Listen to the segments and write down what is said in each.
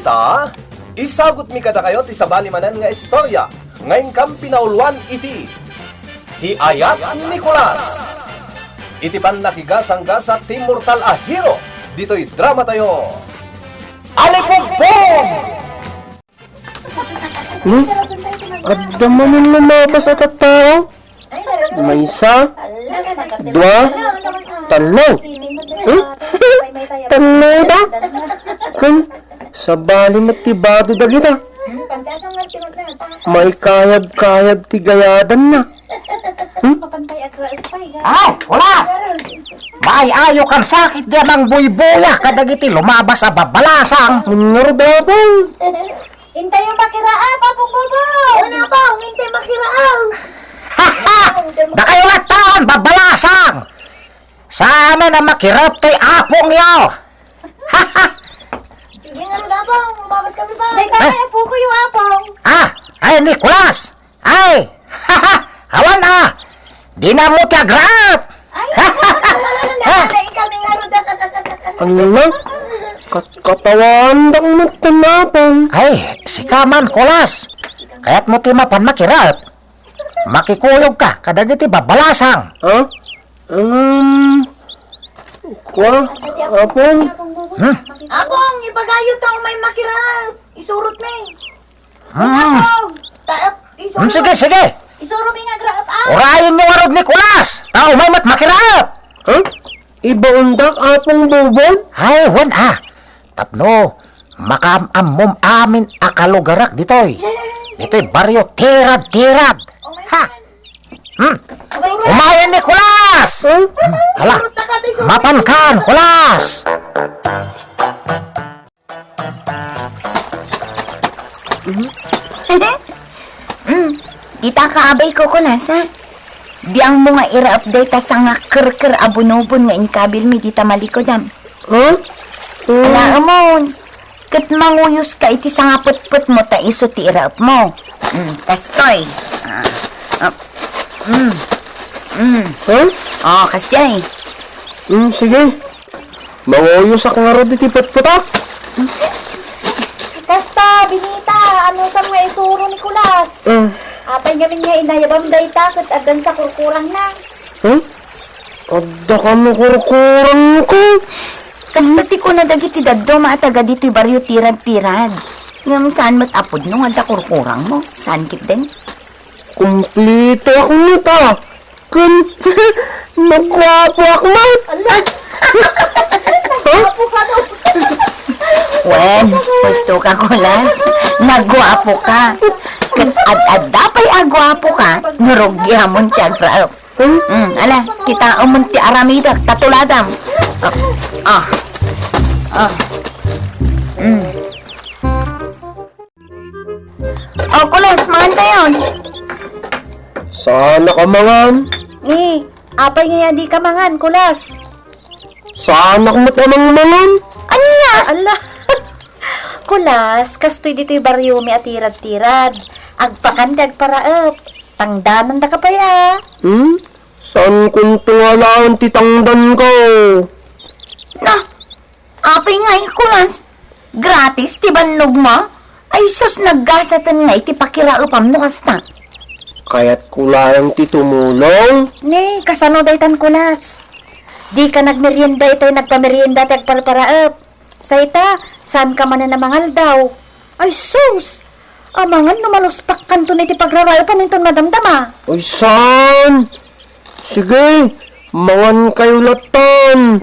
ita, isagot mi kada kayo ti sabali manan nga istorya ngayon kang pinauluan iti ti Ayat Nicolas. Iti pannakigasangga sa Timortal a hero dito'y drama tayo. Alipugpog! Adda man yung lumabas at tao. May isa, dua, talo. Talo da? Kan, sabali matibado da kita. May kayab-kayab ti gayadan na. Ay, Kulas! May ayo kang sakit din ang buy-buya kadagiti lumabas sa babalasang. Munor babang. Hintay yung makiraap, Apong Bobo! Ano ba? Hintay makiraap! Ha! Da kayo latan, babalasang! Sa amin na makirap kay apong yo! Sige nga rin, Apong. Lumabas kami ba? Day kami, Apo ko yung Apong. Ay, Nicolas! Ay! Hawan na! Di na mo tiagrap! Ay, nakalain kami nga rin. Ano na? Katawan dang magtanapang. Ay, sikaman, Kulas! Kaya't mo ti mapan makirap. Makikuyog ka kadagiti babalasang. Ha? Kwa? Apong? Apong, ipagayot ako may makiraap. Isurot na eh. Apong! Isurot. Sige! Isurot yung nagraap, Urayin yung arod ni Kulas! Tao may makirap! Ha? Iba undak apong bubog? Ay, wan Tapno, makamamom amin akalugarak ditoy. Ditoy baryo tirad. Ha? Umayan ni Kulas! Hala, mapan kan, Kulas! Kita kaabay ko, Kulas, ha? Biyang mo nga ira-update ta sa nga ker abunobon nga inkabil mi dita malikodam. Ha? Ala amon, kat manguyos ka iti sa nga put mo ta iso ti ira-up mo. Kastoy. Ha? Oh, kastoy. Sige. Manguyos ako nga rin iti putputa. Kasta, binita, ano sa mga isuro ni Kulas? Apay gamin nga inayabam day takot adan sa kurkurang na. Adda ka mo kurkurang ko. Kasta ti ko na dagiti daddo maataga dito'y baryo tirad. Ngam saan matapod nung adda kurkurang mo? Saan kit din? Kumplito ako nita. Nagwapo ako mo. Wen, gusto ka, Kulas. Nagwapo ka. Kat ad-adda pa'y agwapo ka, nurugya mo ti agrap. Ala, kita umon ti aramida, tatuladam. Oh, Kulas, mangan tayon. Sana ka mangan. Ni, apay nga di ka mangan, Kulas. Sana ka matamang mangan. Anya? Ala, Kulas, kastoy dito'y baryo mi atirad-tirad. Agpakan di agparaap. Tangdanan da ka pa ya. Saan kung tungalaan titangdan ko? Na, apay nga Kulas. Gratis, ti bannog mo? Ay, sus, naggasatan nga iti pakiraupam no kasta. Kaya't kulayang titumulong. Ni, kasano daytan, Kulas. Di ka nagmerienda ito'y nagpamerienda at agpalparaap. Sa ita, saan ka man na namangal daw? Ay, sus! Amangan numaluspak kanto na iti pagrarayapan nitong madamdama. Ay, saan? Sige, mangan kayo latan.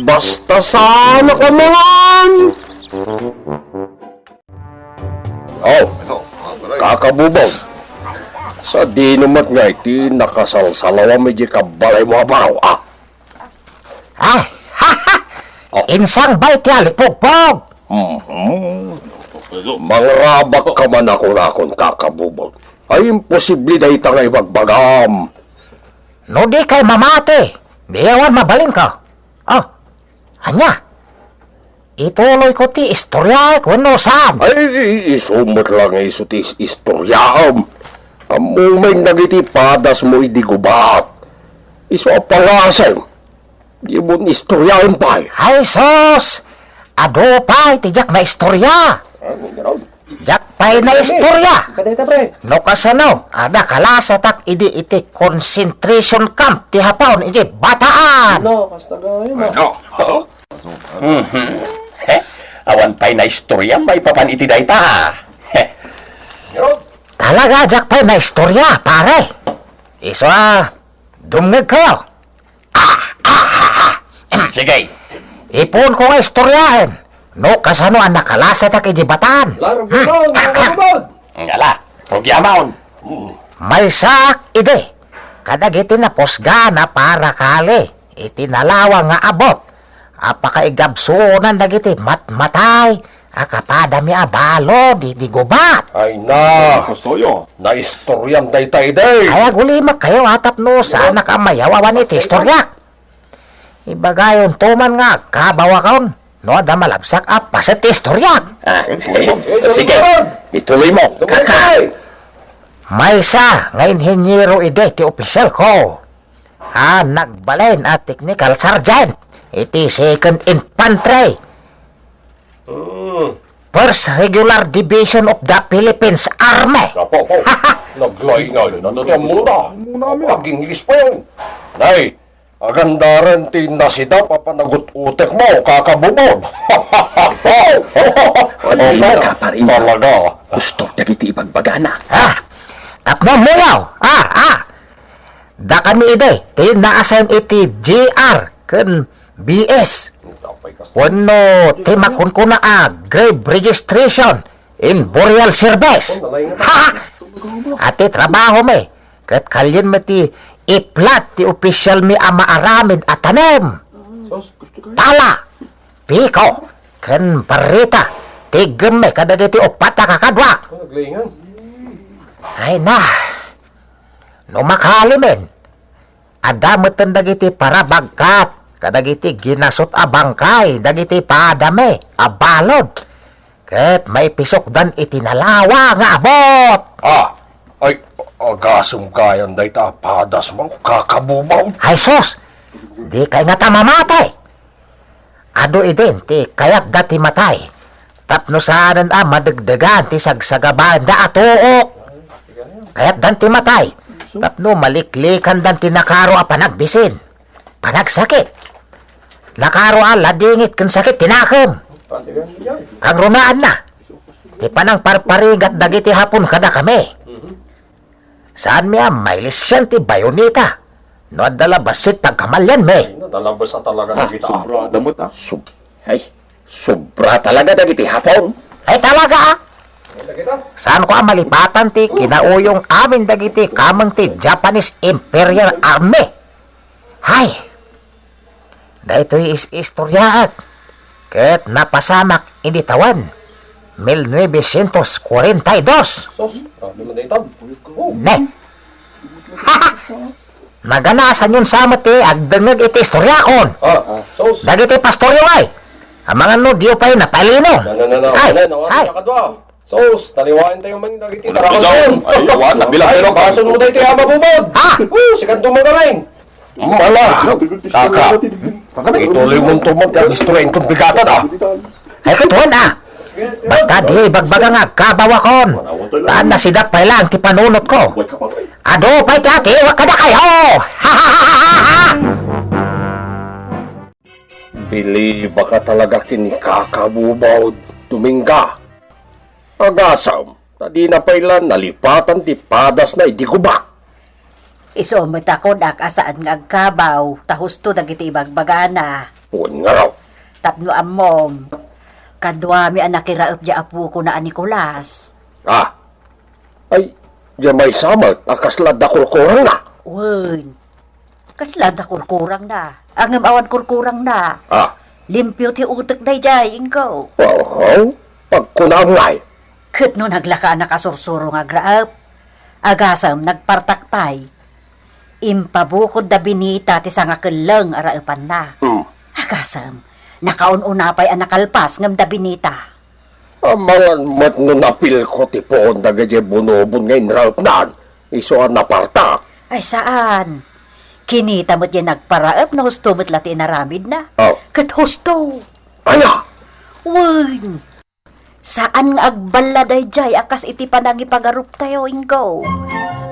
Basta sana ka mangan. Oh, kakabubog. Sa di naman nga iti nakasalsalawa medyo kabalay mo abaw. Ay, Insang bait ti alipugpog! Mangrabak ka man ako na akong kakabubog. Ay, imposible na ita nga ibagbagam. No di kay mamati, diyawan mabalin ka. Oh, anya? Ituloy ko ti istorya ko no saan. Ay, isumot lang iso ti istoryaam. Among may nagiti padas mo idigubat. Iso apangasem. Di mo istoryaam pa. Ay sos, ado pa itijak na istorya. Jakpay na istorya. Kadita, pre. No kasano, ada kalasatak iti concentration camp ti Hapon iti bataan. No, kasta gayo mo. Awan pa'y na istorya, may papan iti dayta. Talaga, jakpay na istorya, pare. Iso dumngeg kayo. Sige. Ipon ko nga istoryahin. No kasano ang nakalasatak iti bataan. Laro bubod, bubod. Ngala, programon. May sak ide. Kadag iti na posgana para kali. Iti nalawa nga abot. Apakaigabsunan dagiti matmatay. Akapadami abalo di gubat. Ay na. Na istoryam dayta day. Kaya gulimak kayo atap no sa nakamayawawan iti istoryak. Ibagayon tuman nga kabawakon. No ada malabsak paset istoryak. Sige, ituloy mo. Kaka. May isa nga inhinyero ide ti opisyal ko. Nagbalen at technical sergeant. Iti second infantry. First Regular Division of the Philippines Army. Apo. Naglay nga yun. Ano tayo muna? Pag-English pa yun. Nay, agandaran ti nasida papanagot-utek mo, kakabubod. Wala ka pa rin. Talaga. Gusto niya kiti ipagbagana. Tapno mo yaw. Da kami ide. Ti na-assign iti GR. Kun BS. Wano ti makunkuna grave registration in burial service. Ati trabaho me. Kat kalyan mo ti iplat ti opisyal mi amaaramid at tanem. Tala. Piko. Kan barita. Tigem me kadagiti opata kakadwa. Ay na. Numakali men. Adamutan dagiti para bagkat. Kadagiti ginasot a bangkay. Dagiti padame. Abalod. Ket may pisok dan itinalawa nga abot. Ay, agasong kayan dayta padas mo, kakabubaw. Ay sos. Di kay nga tamamatay. Ado idin ti kayak dati matay. Tapno saanan madagdagan ti sagsagaban da atuok. Kayak dan ti matay. Tapno maliklikan dan ti nakaro a panagbisin. Panagsakit. Nakaro a ladingit kan sakit tinakam. Kang runaan na. Ti panang parparigat dagiti hapon kada kami. Saan mi may lisyan ti bayonita. No adala basit pagkamalyan me. Dalabas talaga na kita. Sobra damot Ay, sobra talaga na kita hapon. Ay talaga Saan ko malipatan ti kinauyong amin dagiti kamang ti Japanese Imperial Army. Hay! Dahito'y istoryaat. Ket napasamak initawan. 1942. Ne. Naganasan yun sa mati agdengeg iti istoryakon. Dagiti pastoryo ay. Amangan no diyo pa yun napalino. Ay. Sos, taliwain tayo man dagiti Bilang, ay, awan, nabilang tayo ng Bason mo dito yung mabubod. Sikat tumagaling. Mala, kaka. Ituloy mong tumag ang istorya itong bigatan Ay katuan Basta di bagbaga nga kabawakon. Taan na sidak pa lang ti panunot ko. Ado pa'y kati, wakada kayo! Bili baka talaga kini kakabubaw tumingga. Agasam, tadi na pailan nalipatan ti padas na idigubak. Iso matakod asaan nga agkabaw, tahusto dagiti ibagbagana. Uwan nga raw. Tapno amom, kadwa mi anakiraap di apu ko na Nicolas. Ay, diyan may samag, akaslad na kurkurang na. Uwan, kaslad na kurkurang na. Ang awan kurkurang na. Limpyo ti utek day jay, ingko. Wow, pagkunang ngay. Ket no naglaka nakasursuro nga graap. Agasam nagpartakpay. Impabukod da binita ti sanga keleng araapan na. Agasam, nakaununapay ang nakalpas ngam da binita. Amangan mat no napil ko ti poon na gadya bunobon ngayon ralp naan. Iso ang napartak. Ay saan? Kinita mo't yan nagparaap na husto mo't lati naramid na. Ket husto. Aya! Wan! Saan nga agbala dayjay akas iti panagi pagarup tayo inggo.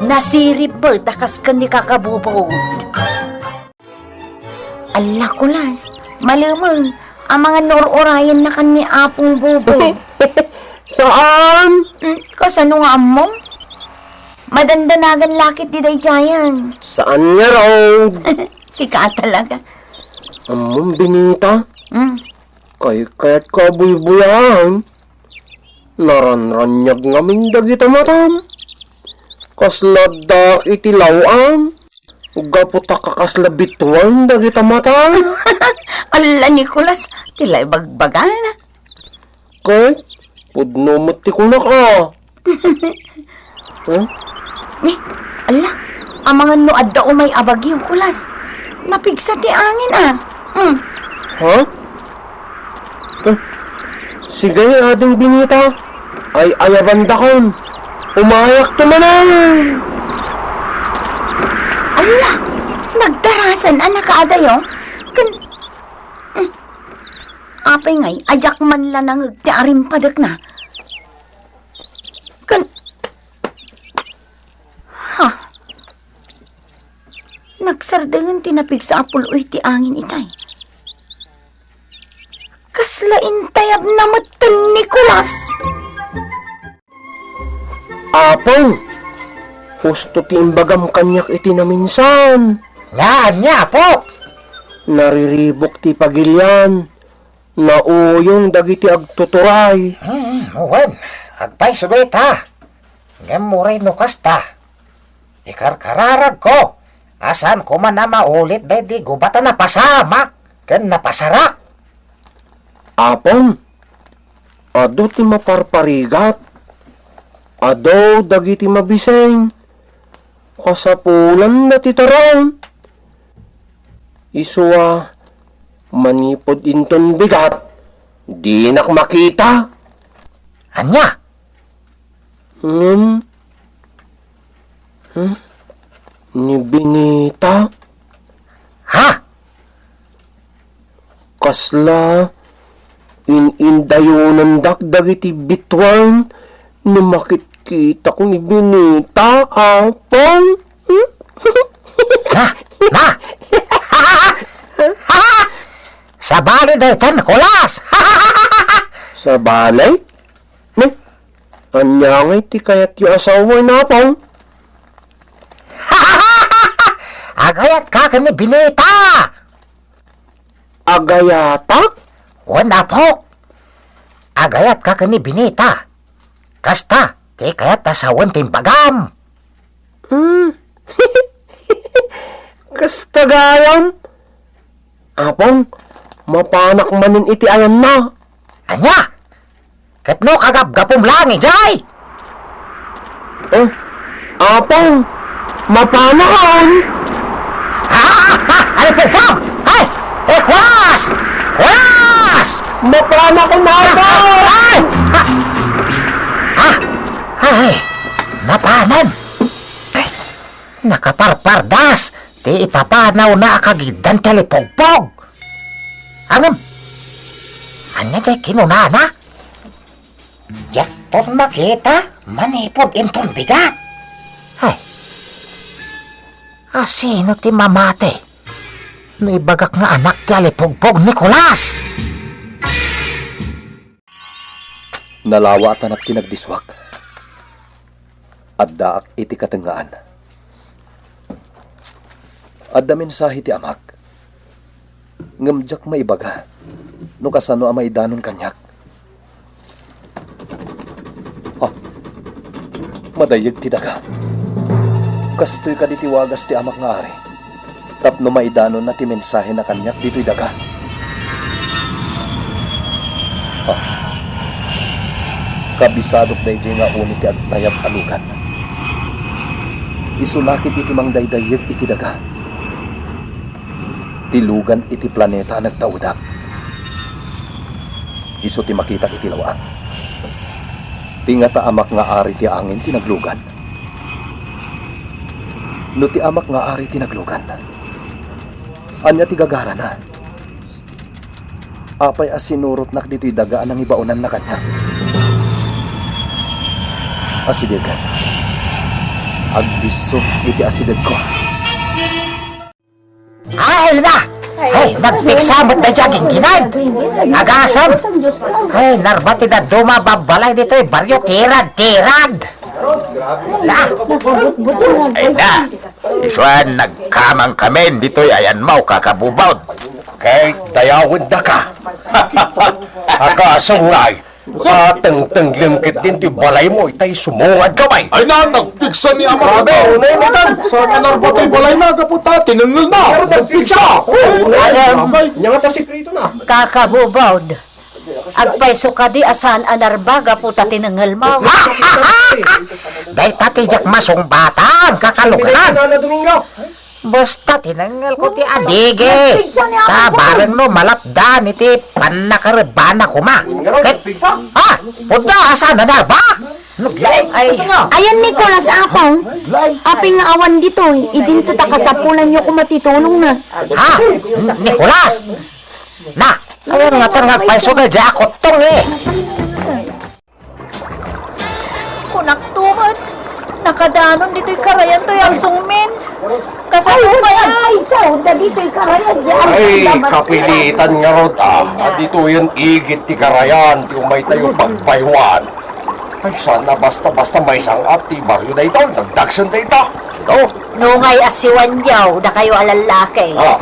Nasirip ba takas ka ni kakabubod. Ala kulas, malamang ang mga nor-orayan na kani apong bubo. Saan? Kasano nga mo? Madandanagan lakit di dayjayan. Saan nga raw? Sika talaga. Among binita? Hmm. Kaya't kabuybuyan. Naranranyag ngamin dagita matam. Kaslada iti lawan. Ugaputa kakasla bituan dagita matam. Ala Nicolas, tilay bagbagan. Kahit pudnomot ti kunak Huh? Ni, ala, ang mga noad daw may abagi yung kulas. Napigsa ti angin Ha? Sige, ading binita. Ay ayabandakon. Umayak tumanan. Ala, nagdarasan anak kaadayo. Apay ngay, ajak man la nang ti arim padak na. Nagsardangan tinapig sa apuloy ti angin itay. Kaslain tayab na matan Nicolas. Apong, husto ti imbagam kanyak iti naminsan. Nga niya po. Nariribok ti pagilyan. Nauyong dagiti agtuturay. Uwan, agpay subit ha. Ngamuray no kasta. Ikarkararag ko. Asan ko man na maulit di gubata na pasamak. Ken napasarak. Apong, ado ti maparparigat. Ado dagiti mabiseng. Kasapulan na ti taron. Isua, manipod inton bigat. Di nak makita. Anya? Ni Binita? Ha? Kasla, in-indayonan dagiti bituan, numakit-kita ko ni Binita, apong. Na! Sa bali daytan, kulas! Sa balay? Ne? Anyangay ti kayat yu asawa na apong. Agayat ka kami binita! Agayatak? Wala po! Agayat ka kami binita! Kasta, di kayat asawan timbagam! Kastagayam? Apong, mapanak manin iti ayan na. Anya? Katno kagapgapom lang, jay! Apong, mapanakan. Ano po po? Ay! Kwas! Kwas! Mapanakan na apong! Ay! Napanan! Ay! Nakaparpardas! Di ipapanaw na akagidan telepogpog! Angam! Anya jay kinunana? Yakton makita, manipod inton bigat! Ay! Sino ti mamate? No ibagak nga anak ti alipogpog Nicolas! Nalawa at anak kinagdiswak. At daak iti katengaan. At da mensahe ti amak. Ngamjak maibaga. No kasano amay danon kanyak. Madayag ti daga. Kastoy ka ditiwagas ti amak nga ari. Tapno maidanon na ti mensahe na kanyak dito'y daga. Kabisadok dayjay nga uni ti agtayab alugan. Isulakit iti mang daydayag iti daga. Tilugan iti planeta nagtaudak. Isu ti makita iti lawang. Tingata amak nga ari ti angin tinaglugan. No ti amak nga ari tinaglugan. Anya ti gagara na. Apay asinurot nak dito'y dagaan ang ibaunan na kanya. asidagan. Agbisok iti asidag ko. Ay na! Ay, nagpiksamot na dyan ginad! Agasam! Ay, narbati na dumababalay dito eh, baryo tirad-tirad! Na! Ay na! Iswan, nagkamang kami dito eh, ayan mau kakabubawd. Kay dayawin da ka. Agasang ngay. Sa teng-teng limkit din ti balay mo, itay sumungad kamay. Ay na, nagpiksa ni Ama. Grabe, unay mo tan. Sa minarbatoy balay na, kaputa, tinanggal na. Nagpiksa. Nyangata sikreto na. Kakabubawd. Agpaiso ka di asan anarbaga po tatinangal mo. Day tatijak masong batang kakalukan. Domingo. Basta tinanggal ko ti adige. Tabarang no malapdan iti panakarebana ko ma. Ha? Punta asan na ba? Ay, Ayan, Nicolas, apong. Aping nga awan dito, idinto ta kasapulan nyo kung matitulong na. Ha? Nicolas? Na, ayun nga tarang paiso na dya ako tong eh. kunak tumat. Nakadanon dito'y karayan to'y ang sungmin. Kasano ba yan? Ay, sauda dito'y karayan dyan. Ay, kapilitan nga rod dito yan igit ti karayan, ti umay tayo pagpaywan. Ay, sana basta-basta may sangat ti baryo na ito, nagdagsan na ito. No? Nungay asiwan yaw, na kayo alalaki. Ah.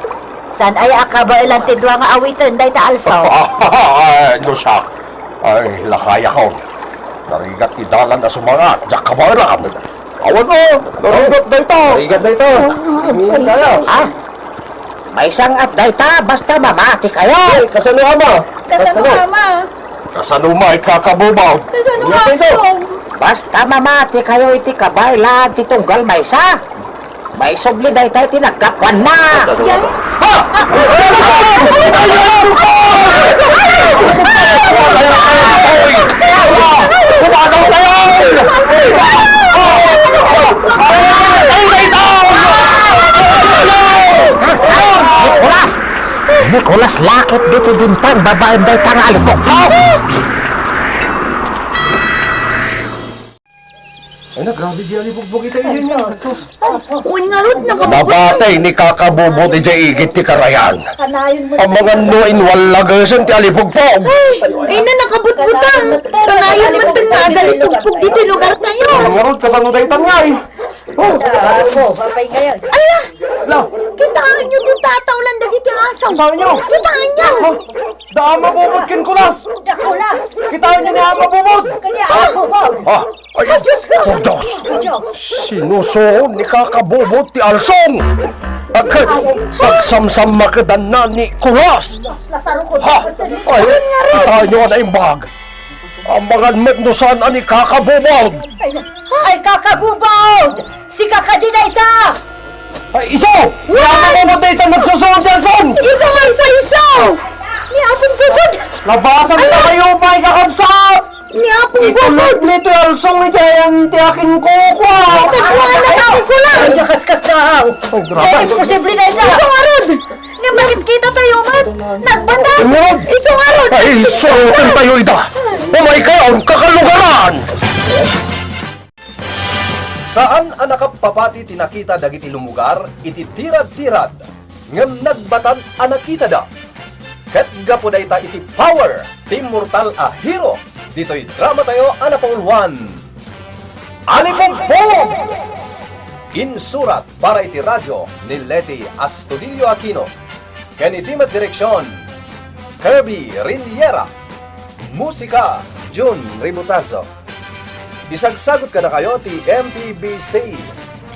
San ay akaba ilang tidwa nga awitin, day ta alsaw. Ay, no siya. Ay, lakaya ko. Narigat ti dalan na sumangat, jak kabaran. Awan mo, narigat na ito. Narigat na ito. Amin kaya. Ah, may sangat day ta, basta mamati kayo. Ay, kasano ka ba? Kasano ama? Kasano may kakabubaw? Kasano Iya, nga piso. asong? Basta mamati kayo iti kabay lahat titunggal may sa. May subli day tayo tinagkapwan na. Nicolas! Nicolas, lakit dito dintang babaeng day tang alipok ko. Ay na, grabe di alibugbog ito yun. Uy, nga rod, Nabatay ni kakabubot iti igit ti karayan. Ang mga nuin walagasan ti alibugpog. Ay na, nakabutbutang. Kanayon man tang nga galipugpug dito lugar tayo. Ngarod kasano tayo tangay. Ala, kitaan nyo itong tatawlan dagiti asaw. Kitaan niya. Daan mabubot kin kulas. Kitaan niyo nga mabubot. Ah, ay, Diyos ko. oh Diyos. Sinusuon ni kakabubot ti alsong. Agad, pagsamsam makadan na ni kulas. Ha, ay, kitaan niyo na imbag. Ang mga metnosan ani kakabubot. Ay, kakabubawd! Si kakadinay ka! Ay, iso! Wala mabubot na itong magsusuon ti alsong. Isa nga sa isaw. Ni apong bugod. Labasan na kayo pa ikakabsat. Ni apong bugod. Itulog nito alsong ni Jayan ti aking kukwa. Tagpuan na ka, Nicolas. Ay, nakaskas na ako! Ay, grabe. Ay, imposible na ito! Isang arod. Nga bakit kita tayo man? Nagbatag. Umurod. Isang arod. Ay, suotin tayo ida! Umay kayo ang kakalugaran! Saan ang nakapapati tinakita dagiti lumugar, iti tirad-tirad, ngem nagbatan ang nakita da. Ket gapo da ita iti power, ti mortal a hero, dito'y drama tayo anapangulwan. Alipongpong! Insurat para iti radyo ni Leti Astudillo Aquino. Ken iti direksyon, Kirby Riniera. Musika, June Ributazo. Bisagsagot ka na kayo ti MPBC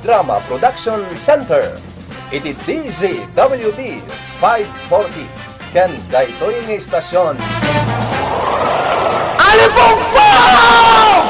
Drama Production Center. Iti DZWT 540. Ken daytoy nga istasyon. Alipongpong!